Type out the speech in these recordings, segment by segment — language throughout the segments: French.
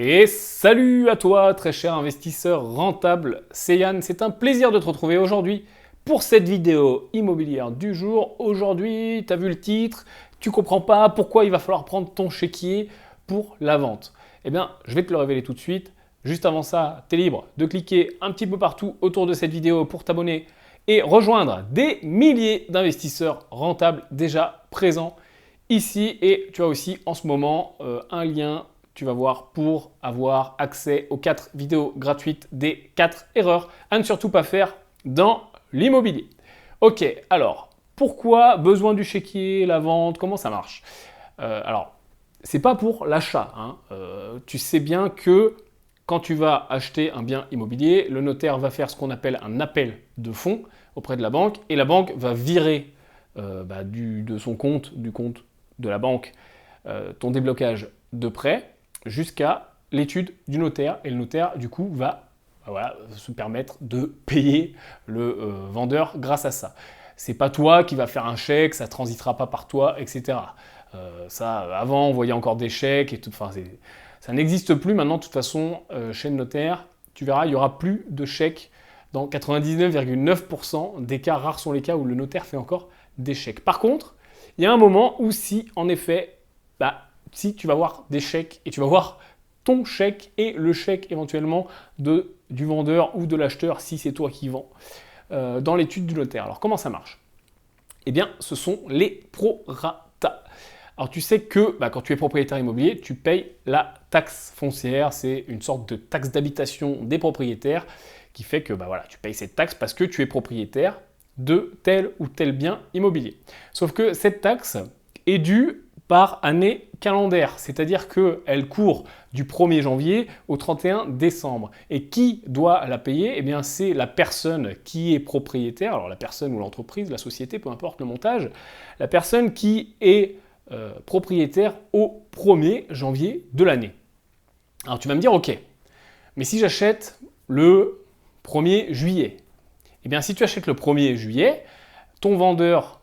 Et salut à toi, très cher investisseur rentable, c'est Yann. C'est un plaisir de te retrouver aujourd'hui pour cette vidéo immobilière du jour. Aujourd'hui, tu as vu le titre, tu comprends pas pourquoi il va falloir prendre ton chéquier pour la vente. Eh bien, je vais te le révéler tout de suite. Juste avant ça, tu es libre de cliquer un petit peu partout autour de cette vidéo pour t'abonner et rejoindre des milliers d'investisseurs rentables déjà présents ici. Et tu as aussi en ce moment un lien, tu vas voir, pour avoir accès aux 4 vidéos gratuites des 4 erreurs à ne surtout pas faire dans l'immobilier. Ok, alors, pourquoi besoin du chéquier, la vente, comment ça marche? Alors, c'est pas pour l'achat, hein. Tu sais bien que quand tu vas acheter un bien immobilier, le notaire va faire ce qu'on appelle un appel de fonds auprès de la banque et la banque va virer de son compte, du compte de la banque, ton déblocage de prêt jusqu'à l'étude du notaire. Et le notaire, du coup, va se permettre de payer le vendeur grâce à ça. C'est pas toi qui va faire un chèque, ça transitera pas par toi, etc. Avant, on voyait encore des chèques et tout. Enfin, ça n'existe plus maintenant. De toute façon, chez le notaire, tu verras, il y aura plus de chèques. Dans 99,9% des cas, rares sont les cas où le notaire fait encore des chèques. Par contre, il y a un moment où si, en effet, si tu vas voir des chèques et tu vas voir ton chèque et le chèque éventuellement du vendeur ou de l'acheteur, si c'est toi qui vends, dans l'étude du notaire. Alors, comment ça marche? Eh bien, ce sont les prorata. Alors, tu sais que quand tu es propriétaire immobilier, tu payes la taxe foncière. C'est une sorte de taxe d'habitation des propriétaires qui fait que tu payes cette taxe parce que tu es propriétaire de tel ou tel bien immobilier. Sauf que cette taxe est due par année calendaire, c'est-à-dire qu'elle court du 1er janvier au 31 décembre. Et qui doit la payer? Eh bien, c'est la personne qui est propriétaire, alors la personne ou l'entreprise, la société, peu importe le montage, la personne qui est propriétaire au 1er janvier de l'année. Alors tu vas me dire, ok, mais si j'achète le 1er juillet, eh bien si tu achètes le 1er juillet, ton vendeur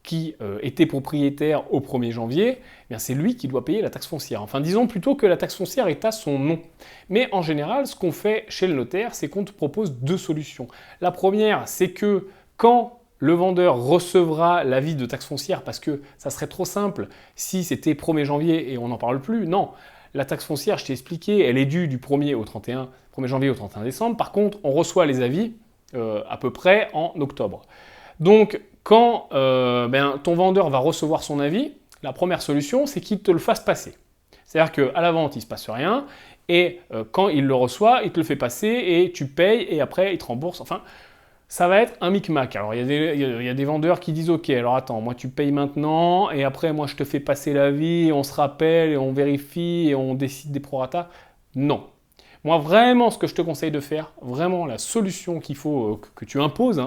qui était propriétaire au 1er janvier, eh bien c'est lui qui doit payer la taxe foncière. Enfin, disons plutôt que la taxe foncière est à son nom. Mais en général, ce qu'on fait chez le notaire, c'est qu'on te propose deux solutions. La première, c'est que quand le vendeur recevra l'avis de taxe foncière, parce que ça serait trop simple si c'était 1er janvier et on n'en parle plus, non. La taxe foncière, je t'ai expliqué, elle est due du 1er janvier au 31 décembre. Par contre, on reçoit les avis à peu près en octobre. Donc, quand ton vendeur va recevoir son avis, la première solution, c'est qu'il te le fasse passer. C'est-à-dire qu'à la vente, il ne se passe rien, et quand il le reçoit, il te le fait passer, et tu payes, et après, il te rembourse. Enfin, ça va être un micmac. Alors, il y a des vendeurs qui disent « Ok, alors attends, moi tu payes maintenant, et après, moi je te fais passer l'avis, on se rappelle, et on vérifie, et on décide des prorata. » Non. Moi, vraiment, ce que je te conseille de faire, vraiment la solution qu'il faut que tu imposes,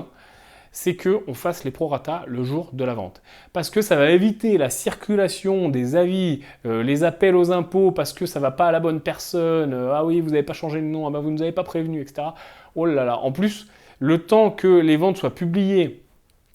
c'est qu'on fasse les prorata le jour de la vente. Parce que ça va éviter la circulation des avis, les appels aux impôts parce que ça ne va pas à la bonne personne, ah oui, vous n'avez pas changé de nom, ah vous ne nous avez pas prévenu, etc. Oh là là, en plus, le temps que les ventes soient publiées,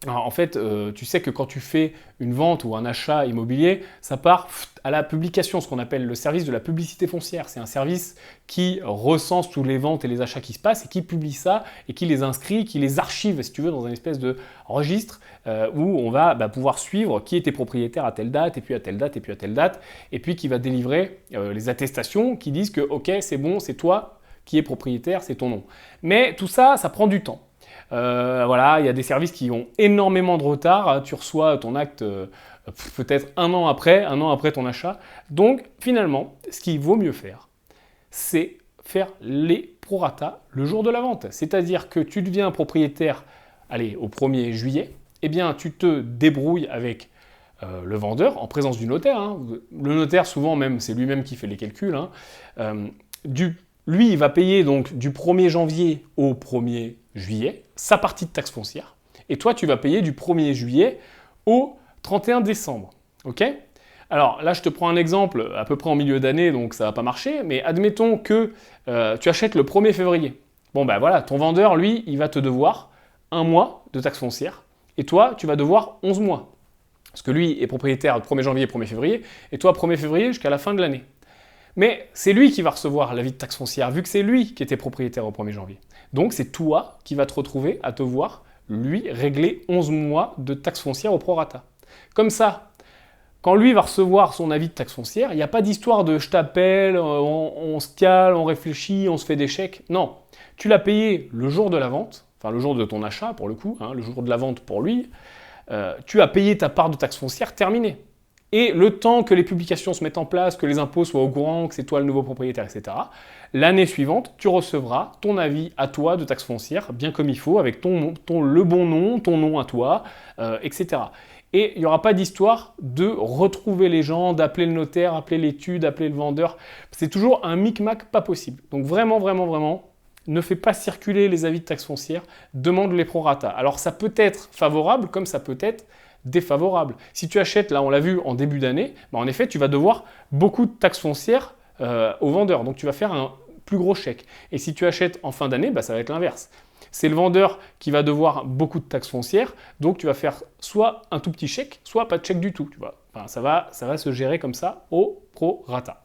alors, en fait, tu sais que quand tu fais une vente ou un achat immobilier, ça part à la publication, ce qu'on appelle le service de la publicité foncière. C'est un service qui recense tous les ventes et les achats qui se passent et qui publie ça et qui les inscrit, qui les archive, si tu veux, dans une espèce de registre où on va pouvoir suivre qui était propriétaire à telle date et puis à telle date et puis à telle date et puis qui va délivrer les attestations qui disent que ok, c'est bon, c'est toi qui es propriétaire, c'est ton nom. Mais tout ça, ça prend du temps. Il y a des services qui ont énormément de retard. Tu reçois ton acte peut-être un an après ton achat. Donc finalement, ce qu'il vaut mieux faire, c'est faire les prorata le jour de la vente. C'est-à-dire que tu deviens propriétaire, au 1er juillet, eh bien tu te débrouilles avec le vendeur en présence du notaire. Le notaire, souvent même, c'est lui-même qui fait les calculs. Lui, il va payer donc du 1er janvier au 1er juillet sa partie de taxe foncière. Et toi, tu vas payer du 1er juillet au 31 décembre. Ok ? Alors là, je te prends un exemple à peu près en milieu d'année, donc ça ne va pas marcher. Mais admettons que tu achètes le 1er février. Bon, ton vendeur, lui, il va te devoir 1 mois de taxe foncière. Et toi, tu vas devoir 11 mois. Parce que lui est propriétaire le 1er janvier et 1er février. Et toi, 1er février jusqu'à la fin de l'année. Mais c'est lui qui va recevoir l'avis de taxe foncière, vu que c'est lui qui était propriétaire au 1er janvier. Donc c'est toi qui vas te retrouver à te voir, lui, régler 11 mois de taxe foncière au prorata. Comme ça, quand lui va recevoir son avis de taxe foncière, il n'y a pas d'histoire de « je t'appelle, on se cale, on réfléchit, on se fait des chèques ». Non, tu l'as payé le jour de la vente, enfin le jour de ton achat pour le coup, hein, le jour de la vente pour lui, tu as payé ta part de taxe foncière, terminé. Et le temps que les publications se mettent en place, que les impôts soient au courant, que c'est toi le nouveau propriétaire, etc., l'année suivante, tu recevras ton avis à toi de taxe foncière, bien comme il faut, avec le bon nom, ton nom à toi, etc. Et il n'y aura pas d'histoire de retrouver les gens, d'appeler le notaire, appeler l'étude, appeler le vendeur. C'est toujours un micmac pas possible. Donc vraiment, vraiment, vraiment, ne fais pas circuler les avis de taxe foncière, demande les prorata. Alors ça peut être favorable comme ça peut être défavorable. Si tu achètes, là on l'a vu en début d'année, en effet tu vas devoir beaucoup de taxes foncières au vendeur, donc tu vas faire un plus gros chèque. Et si tu achètes en fin d'année, ça va être l'inverse. C'est le vendeur qui va devoir beaucoup de taxes foncières, donc tu vas faire soit un tout petit chèque, soit pas de chèque du tout. Tu vois. Enfin, ça va se gérer comme ça au prorata.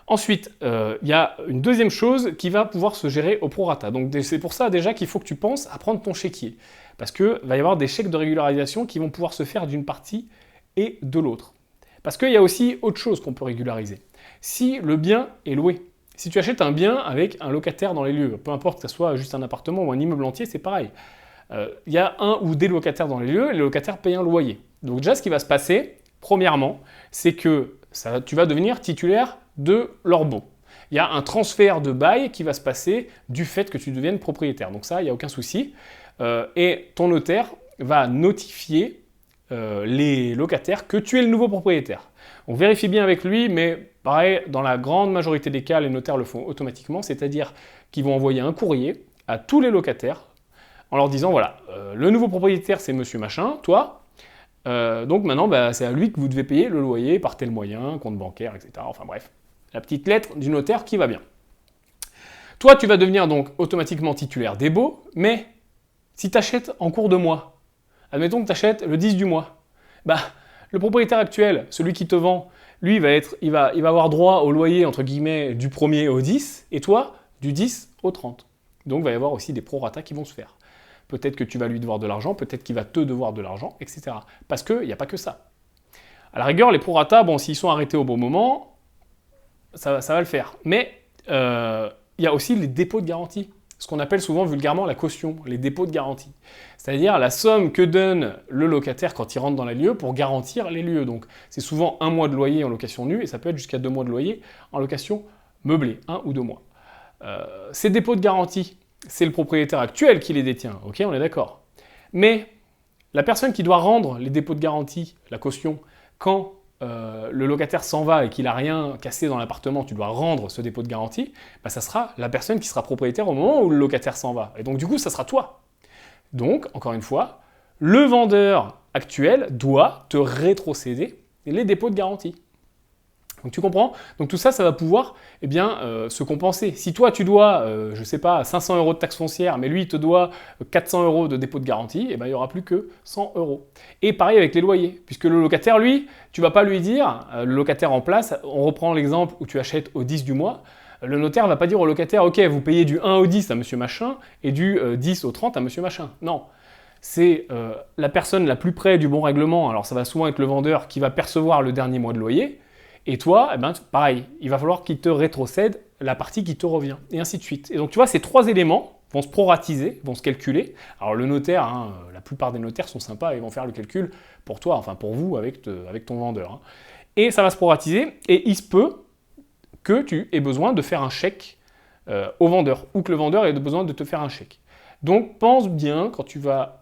Ensuite, il y a une deuxième chose qui va pouvoir se gérer au prorata. Donc c'est pour ça déjà qu'il faut que tu penses à prendre ton chéquier. Parce qu'il va y avoir des chèques de régularisation qui vont pouvoir se faire d'une partie et de l'autre. Parce qu'il y a aussi autre chose qu'on peut régulariser. Si le bien est loué, si tu achètes un bien avec un locataire dans les lieux, peu importe que ce soit juste un appartement ou un immeuble entier, c'est pareil. Il y a un ou des locataires dans les lieux, et les locataires payent un loyer. Donc déjà, ce qui va se passer, premièrement, c'est que tu vas devenir titulaire de leur bon. Il y a un transfert de bail qui va se passer du fait que tu deviennes propriétaire. Donc ça, il n'y a aucun souci. Et ton notaire va notifier les locataires que tu es le nouveau propriétaire. On vérifie bien avec lui, mais pareil, dans la grande majorité des cas, les notaires le font automatiquement, c'est-à-dire qu'ils vont envoyer un courrier à tous les locataires en leur disant, voilà, le nouveau propriétaire c'est monsieur machin, toi, donc maintenant c'est à lui que vous devez payer le loyer par tel moyen, compte bancaire, etc. Enfin bref, la petite lettre du notaire qui va bien. Toi, tu vas devenir donc automatiquement titulaire des baux, mais si tu achètes en cours de mois, admettons que tu achètes le 10 du mois, le propriétaire actuel, celui qui te vend, lui, il va avoir droit au loyer, entre guillemets, du 1er au 10, et toi, du 10 au 30. Donc, il va y avoir aussi des prorata qui vont se faire. Peut-être que tu vas lui devoir de l'argent, peut-être qu'il va te devoir de l'argent, etc. Parce qu'il n'y a pas que ça. À la rigueur, les prorata, s'ils sont arrêtés au bon moment, ça va le faire. Mais il y a aussi les dépôts de garantie. Ce qu'on appelle souvent vulgairement la caution, les dépôts de garantie. C'est-à-dire la somme que donne le locataire quand il rentre dans les lieux pour garantir les lieux. Donc c'est souvent 1 mois de loyer en location nue et ça peut être jusqu'à 2 mois de loyer en location meublée, 1 ou 2 mois. Ces dépôts de garantie, c'est le propriétaire actuel qui les détient, ok, on est d'accord. Mais la personne qui doit rendre les dépôts de garantie, la caution, quand le locataire s'en va et qu'il n'a rien cassé dans l'appartement, tu dois rendre ce dépôt de garantie, ça sera la personne qui sera propriétaire au moment où le locataire s'en va. Et donc du coup, ça sera toi. Donc, encore une fois, le vendeur actuel doit te rétrocéder les dépôts de garantie. Donc tu comprends? Donc tout ça, ça va pouvoir se compenser. Si toi, tu dois, je ne sais pas, 500 € de taxe foncière, mais lui, il te doit 400 € de dépôt de garantie, il n'y aura plus que 100 €. Et pareil avec les loyers, puisque le locataire, lui, tu ne vas pas lui dire, le locataire en place, on reprend l'exemple où tu achètes au 10 du mois, le notaire ne va pas dire au locataire, ok, vous payez du 1 au 10 à monsieur machin et du 10 au 30 à monsieur machin. Non. C'est la personne la plus près du bon règlement, alors ça va souvent être le vendeur qui va percevoir le dernier mois de loyer, et toi, pareil, il va falloir qu'il te rétrocède la partie qui te revient, et ainsi de suite. Et donc tu vois, ces 3 éléments vont se proratiser, vont se calculer. Alors le notaire, la plupart des notaires sont sympas, ils vont faire le calcul pour toi, enfin pour vous, avec ton vendeur. Et ça va se proratiser, et il se peut que tu aies besoin de faire un chèque au vendeur, ou que le vendeur ait besoin de te faire un chèque. Donc pense bien quand tu vas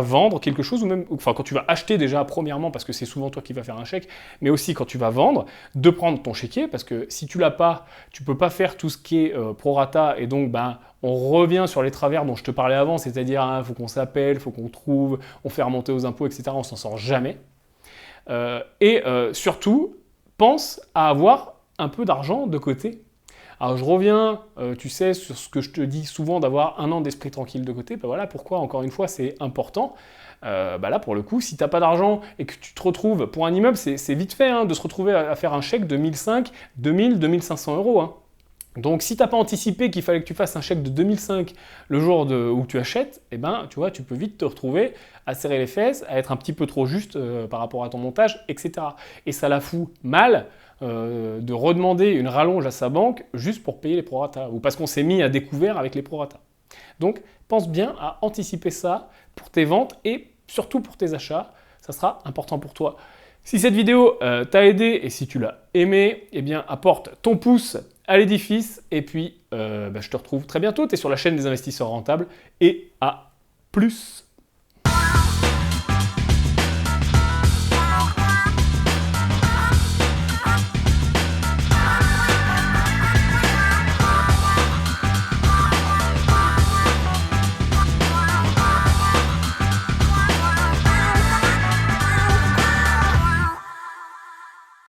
vendre quelque chose, ou même quand tu vas acheter déjà premièrement, parce que c'est souvent toi qui vas faire un chèque, mais aussi quand tu vas vendre, de prendre ton chéquier, parce que si tu l'as pas, tu peux pas faire tout ce qui est prorata, et donc on revient sur les travers dont je te parlais avant, c'est-à-dire faut qu'on s'appelle, faut qu'on trouve, on fait remonter aux impôts, etc. On s'en sort jamais. Surtout, pense à avoir un peu d'argent de côté. Alors je reviens, tu sais, sur ce que je te dis souvent d'avoir un an d'esprit tranquille de côté. Ben voilà pourquoi, encore une fois, c'est important. Là, pour le coup, si tu n'as pas d'argent et que tu te retrouves, pour un immeuble, c'est vite fait hein, de se retrouver à faire un chèque de 1500, 2000, 2500 euros. Hein. Donc si tu n'as pas anticipé qu'il fallait que tu fasses un chèque de 2005 le jour où tu achètes, eh ben, tu vois, tu peux vite te retrouver à serrer les fesses, à être un petit peu trop juste par rapport à ton montage, etc. Et ça la fout mal de redemander une rallonge à sa banque juste pour payer les prorata, ou parce qu'on s'est mis à découvert avec les prorata. Donc pense bien à anticiper ça pour tes ventes et surtout pour tes achats, ça sera important pour toi. Si cette vidéo t'a aidé et si tu l'as aimé, eh bien apporte ton pouce à l'édifice et puis je te retrouve très bientôt. Tu es sur la chaîne des investisseurs rentables et à plus.